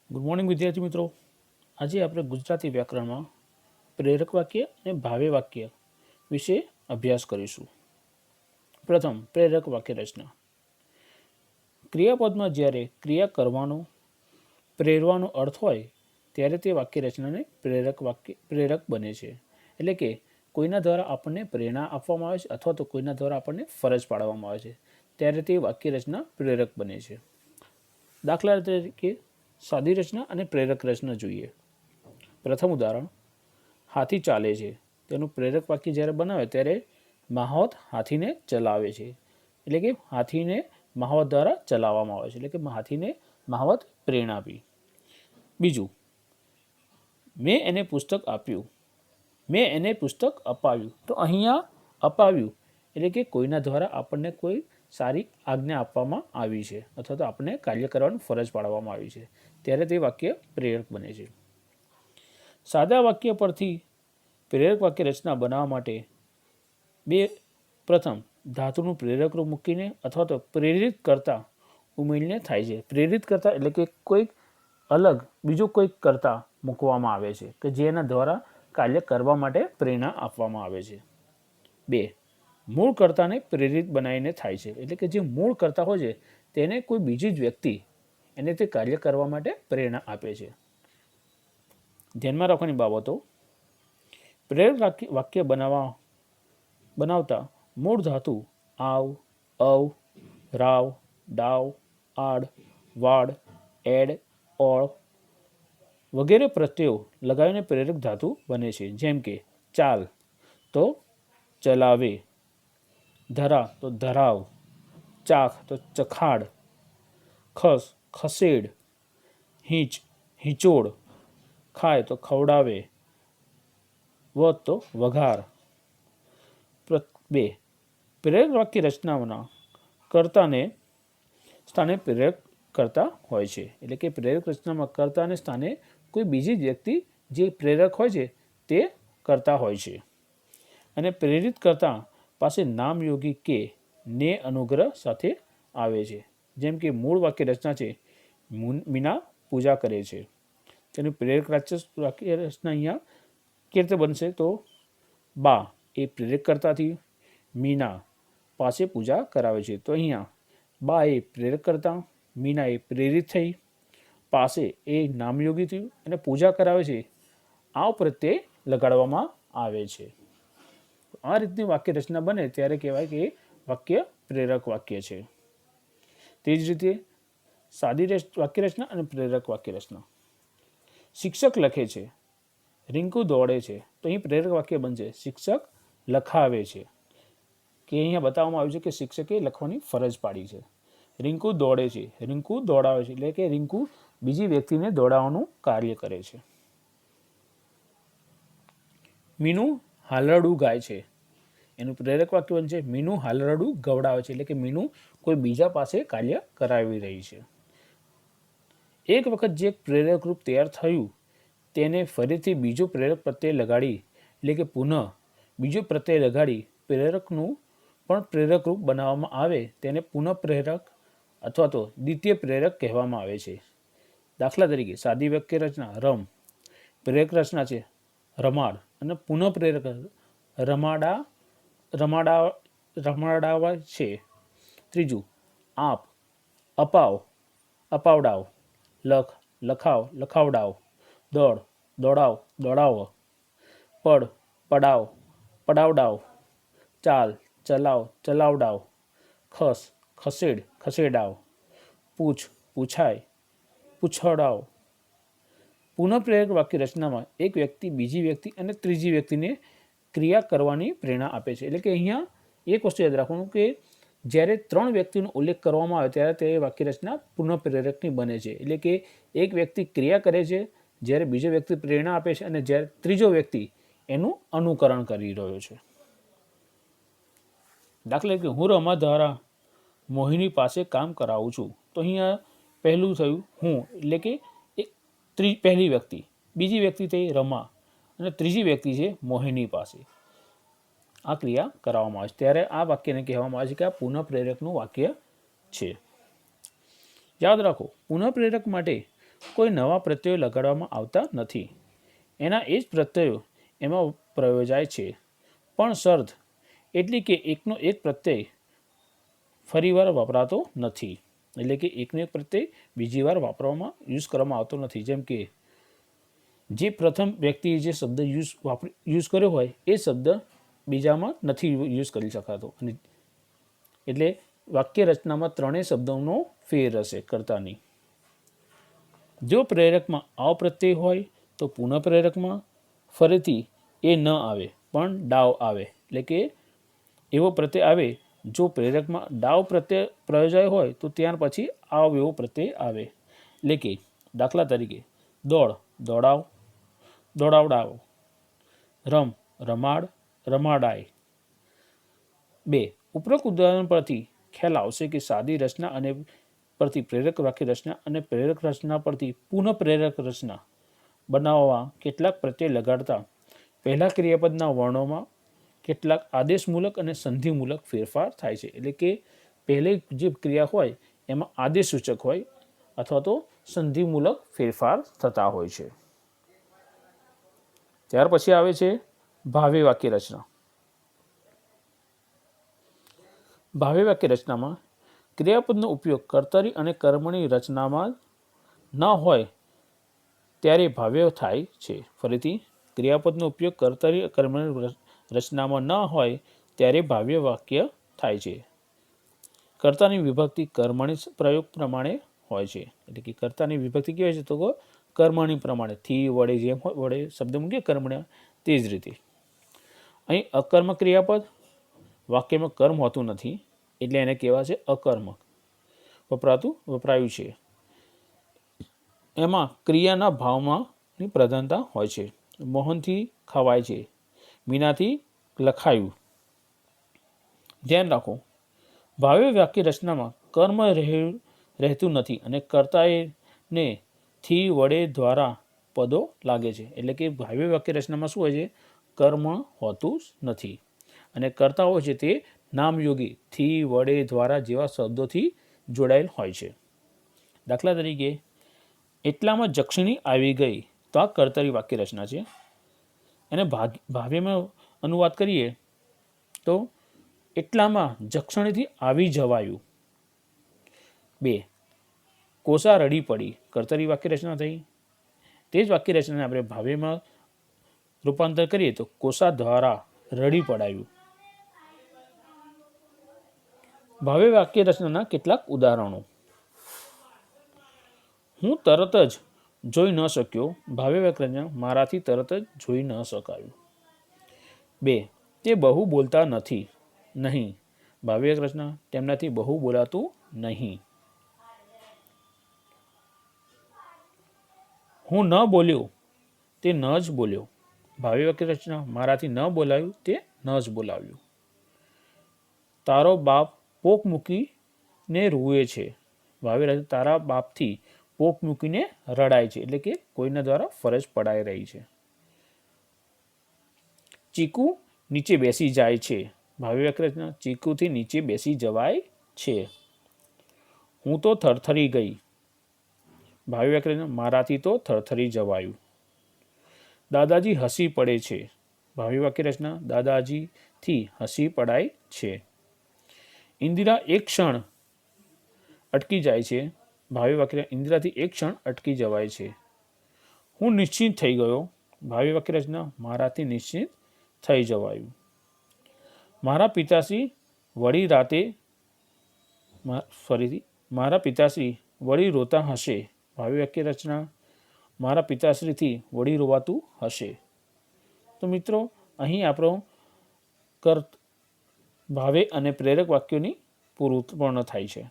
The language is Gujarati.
ગુડ મોર્નિંગ વિદ્યાર્થી મિત્રો. આજે આપણે ગુજરાતી વ્યાકરણમાં પ્રેરક વાક્ય અને ભાવ્ય વાક્ય વિશે અભ્યાસ કરીશું. પ્રથમ, પ્રેરક વાક્ય રચના. ક્રિયાપદમાં જ્યારે ક્રિયા કરવાનો પ્રેરવાનો અર્થ હોય ત્યારે તે વાક્ય રચનાને પ્રેરક બને છે. એટલે કે કોઈના દ્વારા આપણને પ્રેરણા આપવામાં આવે છે અથવા તો કોઈના દ્વારા આપણને ફરજ પાડવામાં આવે છે ત્યારે તે વાક્ય રચના પ્રેરક બને છે. દાખલા તરીકે સાદી રચના અને પ્રેરક રચના જોઈએ. પ્રથમ ઉદાહરણ, હાથી ચાલે છે. તેનું પ્રેરક વાક્ય જ્યારે બનાવે ત્યારે માહવત હાથીને ચલાવે છે. એટલે કે હાથીને માહવત દ્વારા ચલાવવામાં આવે છે. એટલે કે હાથીને માહવત પ્રેરણા આપી. બીજું, મેં એને પુસ્તક આપ્યું. મેં એને પુસ્તક અપાવ્યું. તો અહીંયા અપાવ્યું એટલે કે કોઈના દ્વારા આપણને કોઈ સારી આજ્ઞા આપવામાં આવી છે અથવા તો આપણને કાર્ય કરવાની ફરજ પાડવામાં આવી છે ત્યારે તે વાક્ય પ્રેરક બને છે. સાદા વાક્ય પરથી પ્રેરક વાક્ય રચના બનાવવા માટે પ્રથમ ધાતુનું પ્રેરક રૂપ મૂકીને અથવા તો પ્રેરિત કરતા ઉમેરીને થાય છે. પ્રેરિત કરતા એટલે કે કોઈક અલગ બીજો કોઈક કરતા મૂકવામાં આવે છે કે જેના દ્વારા કાર્ય કરવા માટે પ્રેરણા આપવામાં આવે છે. 2, મૂળ કર્તાને પ્રેરિત બનાવીને થાય છે. એટલે કે જે મૂળ કર્તા હોય છે તેને કોઈ બીજી જ વ્યક્તિ એને તે કાર્ય કરવા માટે પ્રેરણા આપે છે. ધ્યાનમાં રાખવાની બાબતો, પ્રેરક વાક્ય બનાવતા મૂળ ધાતુ આવ, અવ, રાવ, ડાવ, આડ, વાડ, એડ, ઓળ વગેરે પ્રત્યયો લગાવીને પ્રેરક ધાતુ બને છે. જેમ કે ચાલ તો ચલાવે, ધરા તો ધરાવ, ચાખ તો ચખાડ, ખસ ખસેડ, હીંચ હિંચોડ, ખાય તો ખવડાવે, વધ તો વઘાર. 2, પ્રેરક વાક્ય રચનાઓના કર્તાને સ્થાને પ્રેરક કરતા હોય છે. એટલે કે પ્રેરક રચનામાં કર્તાને સ્થાને કોઈ બીજી જ વ્યક્તિ જે પ્રેરક હોય છે તે કરતા હોય છે. અને પ્રેરિત કરતા પાસે નામયોગી કે ને અનુગ્રહ સાથે આવે છે. જેમ કે મૂળ વાક્ય રચના છે, મીના પૂજા કરે છે. તેનું પ્રેરક વાક્ય રચના અહીંયા કેવી રીતે બનશે તો બા એ પ્રેરક કરતાથી મીના પાસે પૂજા કરાવે છે. તો અહીંયા બા એ પ્રેરક કરતા, મીના એ પ્રેરિત થઈ, પાસે એ નામયોગી થયું અને પૂજા કરાવે છે આ પ્રત્યે લગાડવામાં આવે છે. આ રીતની વાક્ય રચના બને ત્યારે કહેવાય કે વાક્ય પ્રેરક વાક્ય છે. તે જ રીતે સાદી વાક્ય રચના અને પ્રેરક વાક્ય રચના. શિક્ષક લખે છે, રિંકુ દોડે છે. તો અહીં પ્રેરક વાક્ય બનશે શિક્ષક લખાવે છે. કે અહીંયા બતાવવામાં આવ્યું છે કે શિક્ષકે લખવાની ફરજ પાડી છે. રિંકુ દોડે છે, રિંકુ દોડાવે છે. એટલે કે રિંકુ બીજી વ્યક્તિને દોડાવવાનું કાર્ય કરે છે. મીનુ હાલરડું ગાય છે. એનું પ્રેરક વાક્ય બનશે મીનુ હાલરડું ગવડાવે છે. એટલે કે મીનુ કોઈ બીજા પાસે કાર્ય કરાવી રહી છે. એક વખત જે પ્રેરક રૂપ તૈયાર થયું તેને ફરીથી બીજો પ્રેરક પ્રત્યય લગાડી એટલે કે પુનઃ બીજો પ્રત્યય લગાડી પ્રેરકનું પણ પ્રેરક રૂપ બનાવવામાં આવે તેને પુનઃ પ્રેરક અથવા તો દ્વિતીય પ્રેરક કહેવામાં આવે છે. દાખલા તરીકે સાદી વાક્ય રચના રમ, પ્રેરક રચના છે રમાડ અને પુનઃ પ્રેરક રમાડાવા છે. ત્રીજું, આપ, અપાવ, અપાવડાવ, લખ, લખાવ, લખાવડાવ, દોડ, દોડાવ, દોડાવ, પડ, પડાવ, પડાવડાવ, ચાલ, ચલાવ, ચલાવડાવ, ખસ, ખસેડ, ખસેડાવ, પૂછ, પૂછાય, પૂછડાવ. પુનઃપ્રેરક વાક્ય રચનામાં એક વ્યક્તિ બીજી વ્યક્તિ અને ત્રીજી વ્યક્તિને ક્રિયા કરવાની પ્રેરણા આપે છે. એટલે કે અહીંયા એક વસ્તુ યાદ રાખવાનું કે જ્યારે 3 વ્યક્તિનો ઉલ્લેખ કરવામાં આવે ત્યારે તે વાક્ય રચના પુનઃપ્રેરકની બને છે. એટલે કે એક વ્યક્તિ ક્રિયા કરે છે જ્યારે બીજો વ્યક્તિ પ્રેરણા આપે છે અને જ્યારે ત્રીજો વ્યક્તિ એનું અનુકરણ કરી રહ્યો છે. દાખલા તરીકે હું રમા દ્વારા મોહિની પાસે કામ કરાવું છું. તો અહીંયા પહેલું થયું હું એટલે કે પહેલી વ્યક્તિ, બીજી વ્યક્તિ થઈ રમા અને ત્રીજી વ્યક્તિ છે મોહિની પાસે આ ક્રિયા કરાવવામાં આવે છે ત્યારે આ વાક્યને કહેવામાં આવે છે કે આ પુનઃપ્રેરકનું વાક્ય છે. યાદ રાખો, પુનઃપ્રેરક માટે કોઈ નવા પ્રત્યયો લગાડવામાં આવતા નથી. એના એ જ પ્રત્યયો એમાં પ્રયોજાય છે, પણ શરત એટલી કે એકનો એક પ્રત્યય ફરીવાર વપરાતો નથી. એટલે કે એકનો એક પ્રત્યય બીજી વાર વાપરવામાં યુઝ કરવામાં આવતો નથી. જેમ કે જે પ્રથમ વ્યક્તિએ જે શબ્દ યુઝ કર્યો હોય એ શબ્દ બીજામાં નથી યુઝ કરી શકાતો. અને એટલે વાક્ય રચનામાં ત્રણેય શબ્દોનો ફેર હશે કર્તાની. જો પ્રેરકમાં આવ પ્રત્યય હોય તો પુનઃ પ્રેરકમાં ફરીથી એ ન આવે પણ ડાવ આવે. એટલે કે એવો પ્રત્યય આવે, જો પ્રેરકમાં ડાવ પ્રત્યય પ્રયોજાય હોય તો ત્યાર પછી આવ એવો પ્રત્યય આવે. એટલે કે દાખલા તરીકે દોડ, દોડાવ, દોડાવડાવ, રમ, રમાડ, રમાડાય. 2. ઉપરોક્ત ઉદાહરણ પરથી ખ્યાલ આવશે કે સાદી રચના અને પરથી પ્રેરક વાક્ય રચના અને પ્રેરક રચના પરથી પુનઃ પ્રેરક રચના બનાવવા કેટલાક પ્રત્યય લગાડતા પહેલા ક્રિયાપદના વર્ણોમાં કેટલાક આદેશમૂલક અને સંધિમૂલક ફેરફાર થાય છે. એટલે કે પહેલી જે ક્રિયા હોય એમાં આદેશ સૂચક હોય અથવા તો સંધિમૂલક ફેરફાર થતા હોય છે. ત્યાર પછી આવે છે ભાવે વાક્ય રચના. ભાવે વાક્ય રચનામાં ક્રિયાપદનો ઉપયોગ કર્તરી અને કર્મણી રચનામાં ન હોય ત્યારે ભાવ્ય થાય છે. ફરીથી ક્રિયાપદનો ઉપયોગ કર્તરી કર્મણી રચનામાં ન હોય ત્યારે ભાવ્ય વાક્ય થાય છે. કર્તાની વિભક્તિ કર્મણી પ્રયોગ પ્રમાણે હોય છે. એટલે કે કર્તાની વિભક્તિ કેવી છે તો કર્મણી પ્રમાણે થી વડે જેમ વડે શબ્દ મૂકીએ કર્મણી તે જ રીતે. અહીં અકર્મ ક્રિયાપદ વાક્યમાં કર્મ હોતું નથી એટલે એને કહેવાય છે અકર્મક વપરાયું છે. એમાં ક્રિયાના ભાવમાંની પ્રધાનતા હોય છે. મોહનથી ખવાય છે, મીનાથી લખાયું. ધ્યાન રાખો, ભાવ્ય વાક્ય રચનામાં કર્મ રહેતું નથી અને કર્તાને થી વડે દ્વારા પદો લાગે છે. એટલે કે ભાવ્ય વાક્ય રચનામાં શું હોય છે, કર્મ હોતું નથી અને કર્તા હોય છે તે નામયોગી થી વડે દ્વારા જેવા શબ્દોથી જોડાયેલ હોય છે. દાખલા તરીકે એટલામાં જક્ષણી આવી ગઈ તો આ કર્તરી વાક્ય રચના છે. એને ભાવ્યમાં અનુવાદ કરીએ તો એટલામાં જક્ષણીથી આવી જવાયું. 2. કોસા રડી પડી કર્તરી વાક્ય રચના થઈ. તે જ વાક્ય રચનાને આપણે ભાવ્યમાં રૂપાંતર કરીએ તો કોસા દ્વારા રડી પડાયું. ભાવ્ય વાક્ય રચનાના કેટલાક ઉદાહરણો. હું તરત જ જોઈ ન શક્યો. ભાવ્ય વાક્ય રચના મારાથી તરત જ જોઈ ન શકાયું. 2. તે બહુ બોલતા નથી. નહીં. ભાવ્ય વાક્ય રચના તેમનાથી બહુ બોલાતું નહીં. હું ન બોલ્યો તે ન જ બોલ્યો. ભાવ્ય વાક્ય રચના મારાથી ન બોલાયું તે ન જ બોલાવ્યું. તારો બાપ પોક મૂકીને રૂએ છે. ભાવ્ય રચના તારા બાપથી પોક મૂકીને રડાય છે. એટલે કે કોઈના દ્વારા ફરજ પડાઈ રહી છે. ચીકુ નીચે બેસી જાય છે. ભાવ્ય વાક્ય રચના ચીકુથી નીચે બેસી જવાય છે. હું તો થરથરી ગઈ. ભાવ્ય વાક્ય રચના મારાથી તો થરથરી જવાયું. દાદાજી હસી પડે છે. ભાવ્ય વાક્ય રચના દાદાજીથી હસી પડાય છે. ઇન્દિરા એક ક્ષણ અટકી જાય છે. ભાવ્ય વાક્ય ઇન્દિરાથી એક ક્ષણ અટકી જવાય છે. હું નિશ્ચિત થઈ ગયો. ભાવ્ય વાક્ય રચના મારાથી નિશ્ચિત થઈ જવાયું. મારા પિતાશ્રી વળી રાતે મારા પિતાશ્રી વળી રોતા હશે. ભાવ્ય વાક્ય રચના મારા પિતાશ્રીથી વળી રોવાતું હશે. તો મિત્રો અહીં આપણો ભાવે અને પ્રેરક વાક્યોની પૂર્ણ થાય છે.